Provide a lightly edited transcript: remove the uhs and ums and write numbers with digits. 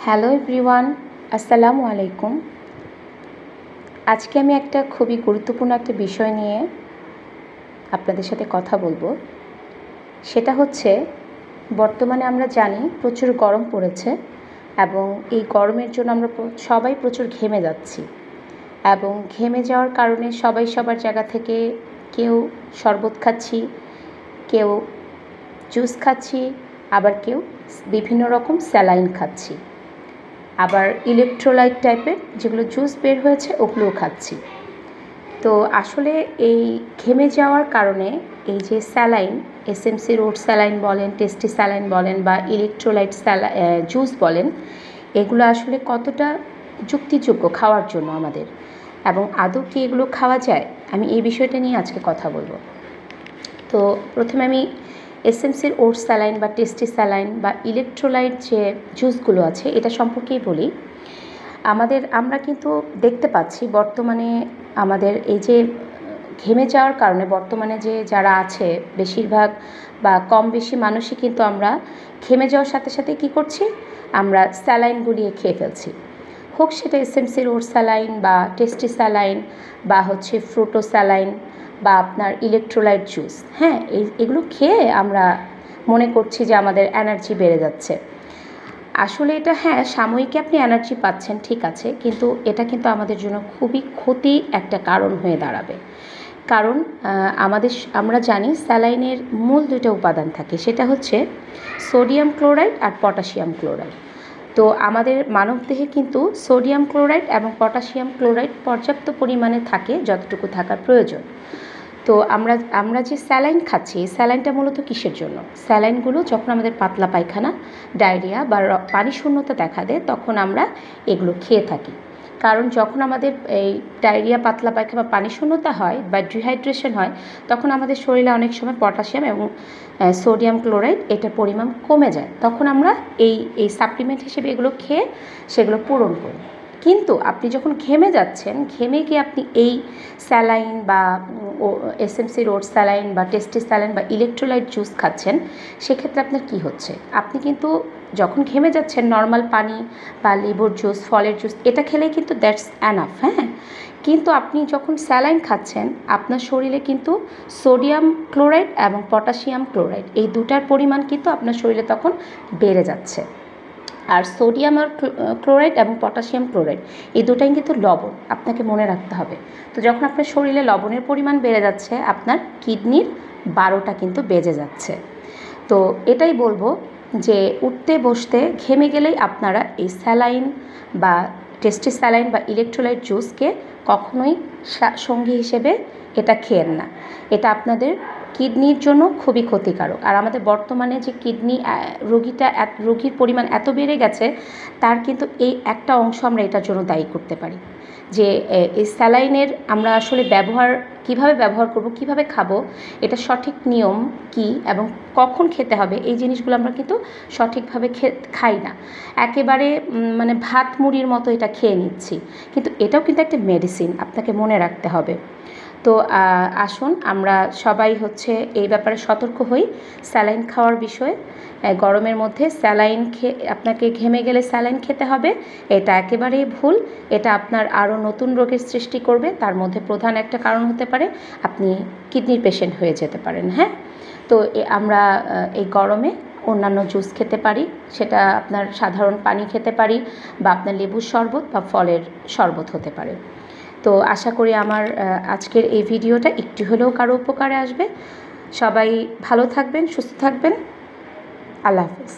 Hello everyone, আসসালামু আলাইকুম। আজকে আমি একটা খুবই গুরুত্বপূর্ণ একটা বিষয় নিয়ে আপনাদের সাথে কথা বলবো। সেটা হচ্ছে, বর্তমানে আমরা জানি প্রচুর গরম পড়েছে এবং এই গরমের জন্য আমরা সবাই প্রচুর ঘেমে যাচ্ছি এবং ঘেমে যাওয়ার কারণে সবাই সবার জায়গা থেকে কেউ শরবত খাচ্ছি, কেউ জুস খাচ্ছি, আবার কেউ বিভিন্ন রকম স্যালাইন খাচ্ছি, আবার ইলেকট্রোলাইট টাইপের যেগুলো জুস বের হয়েছে ওগুলোও খাচ্ছি। তো আসলে এই ঘেমে যাওয়ার কারণে এই যে স্যালাইন, এসএমসি রোড স্যালাইন বলেন, টেস্টি স্যালাইন বলেন বা ইলেকট্রোলাইট জুস বলেন, এগুলো আসলে কতটা যুক্তিযোগ্য খাওয়ার জন্য আমাদের, এবং আদৌ কি এগুলো খাওয়া যায়, আমি এই বিষয়টা নিয়ে আজকে কথা বলবো। তো প্রথমে আমি এসএমসির ওটস স্যালাইন বা টেস্টি স্যালাইন বা ইলেকট্রোলাইট যে জুসগুলো আছে এটা সম্পর্কেই বলি। আমরা কিন্তু দেখতে পাচ্ছি বর্তমানে আমাদের এই যে ঘেমে যাওয়ার কারণে বর্তমানে যে যারা আছে বেশিরভাগ বা কম বেশি মানুষই কিন্তু আমরা ঘেমে যাওয়ার সাথে সাথে কী করছি, আমরা স্যালাইন গুলিয়ে খেয়ে ফেলছি। হোক সেটা এসএমসির ওটস স্যালাইন বা টেস্টি স্যালাইন বা হচ্ছে ফ্রুটো স্যালাইন বা আপনার ইলেকট্রোলাইট জুস, হ্যাঁ, এগুলো খেয়ে আমরা মনে করছি যে আমাদের এনার্জি বেড়ে যাচ্ছে। আসলে এটা হ্যাঁ, সাময়িক আপনি এনার্জি পাচ্ছেন, ঠিক আছে, কিন্তু এটা কিন্তু আমাদের জন্য খুবই ক্ষতি একটা কারণ হয়ে দাঁড়াবে। কারণ আমরা জানি স্যালাইনের মূল দুটো উপাদান থাকে, সেটা হচ্ছে সোডিয়াম ক্লোরাইড আর পটাশিয়াম ক্লোরাইড। তো আমাদের মানবদেহে কিন্তু সোডিয়াম ক্লোরাইড এবং পটাশিয়াম ক্লোরাইড পর্যাপ্ত পরিমাণে থাকে, যতটুকু থাকার প্রয়োজন। তো আমরা যে স্যালাইন খাচ্ছি, এই স্যালাইনটা মূলত কিসের জন্য? স্যালাইনগুলো যখন আমাদের পাতলা পায়খানা, ডায়রিয়া বা পানি শূন্যতা দেখা দেয়, তখন আমরা এগুলো খেয়ে থাকি। কারণ যখন আমাদের এই ডায়রিয়া, পাতলা পায়খানা বা পানি শূন্যতা হয় বা ডিহাইড্রেশন হয়, তখন আমাদের শরীরে অনেক সময় পটাশিয়াম এবং সোডিয়াম ক্লোরাইড এটার পরিমাণ কমে যায়। তখন আমরা এই সাপ্লিমেন্ট হিসেবে এগুলো খেয়ে সেগুলো পূরণ করি। কিন্তু আপনি যখন ঘেমে যাচ্ছেন, ঘেমে গিয়ে আপনি এই স্যালাইন বা এসএমসি রোড স্যালাইন বা টেস্টি স্যালাইন বা ইলেকট্রোলাইট জুস খাচ্ছেন, সেক্ষেত্রে আপনার কী হচ্ছে, আপনি কিন্তু যখন ঘেমে যাচ্ছেন নর্মাল পানি বা লেবুর জুস, ফলের জুস এটা খেলেই কিন্তু দ্যাটস অ্যানাফ, হ্যাঁ। কিন্তু আপনি যখন স্যালাইন খাচ্ছেন, আপনার শরীরে কিন্তু সোডিয়াম ক্লোরাইড এবং পটাশিয়াম ক্লোরাইড এই দুটার পরিমাণ কিন্তু আপনার শরীরে তখন বেড়ে যাচ্ছে। আর সোডিয়াম আর ক্লোরাইড এবং পটাশিয়াম ক্লোরাইড এই দুটাই কিন্তু লবণ, আপনাকে মনে রাখতে হবে। তো যখন আপনার শরীরে লবণের পরিমাণ বেড়ে যাচ্ছে, আপনার কিডনির 12টা কিন্তু বেজে যাচ্ছে। তো এটাই বলবো যে উঠতে বসতে ঘেমে গেলেই আপনারা এই স্যালাইন বা টেস্টি স্যালাইন বা ইলেকট্রোলাইট জুসকে কখনোই সঙ্গী হিসেবে এটা খেয়েন না। এটা আপনাদের কিডনির জন্য খুবই ক্ষতিকারক। আর আমাদের বর্তমানে যে কিডনি রোগীর পরিমাণ এত বেড়ে গেছে, তার কিন্তু এই একটা অংশ আমরা এটার জন্য দায়ী করতে পারি, যে এই স্যালাইনের আমরা আসলে কিভাবে ব্যবহার করব, কিভাবে খাবো, এটা সঠিক নিয়ম কি এবং কখন খেতে হবে, এই জিনিসগুলো আমরা কিন্তু সঠিকভাবে খাই না। একেবারে মানে ভাত মুড়ির মতো এটা খেয়ে নিচ্ছি, কিন্তু এটাও কিন্তু একটা মেডিসিন, আপনাকে মনে রাখতে হবে। তো আসুন আমরা সবাই এই ব্যাপারে সতর্ক হই স্যালাইন খাওয়ার বিষয়ে। গরমের মধ্যে স্যালাইন আপনাকে ঘেমে গেলে স্যালাইন খেতে হবে, এটা একেবারেই ভুল। এটা আপনার আরও নতুন রোগের সৃষ্টি করবে। তার মধ্যে প্রধান একটা কারণ হতে পারে আপনি কিডনির পেশেন্ট হয়ে যেতে পারেন, হ্যাঁ। তো আমরা এই গরমে অন্যান্য জুস খেতে পারি, সেটা আপনার সাধারণ পানি খেতে পারি বা আপনার লেবুর শরবত বা ফলের শরবত হতে পারে। তো আশা করি আমার আজকের এই ভিডিওটা একটু হলেও কারো উপকারে আসবে। সবাই ভালো থাকবেন, সুস্থ থাকবেন। আল্লাহ হাফেজ।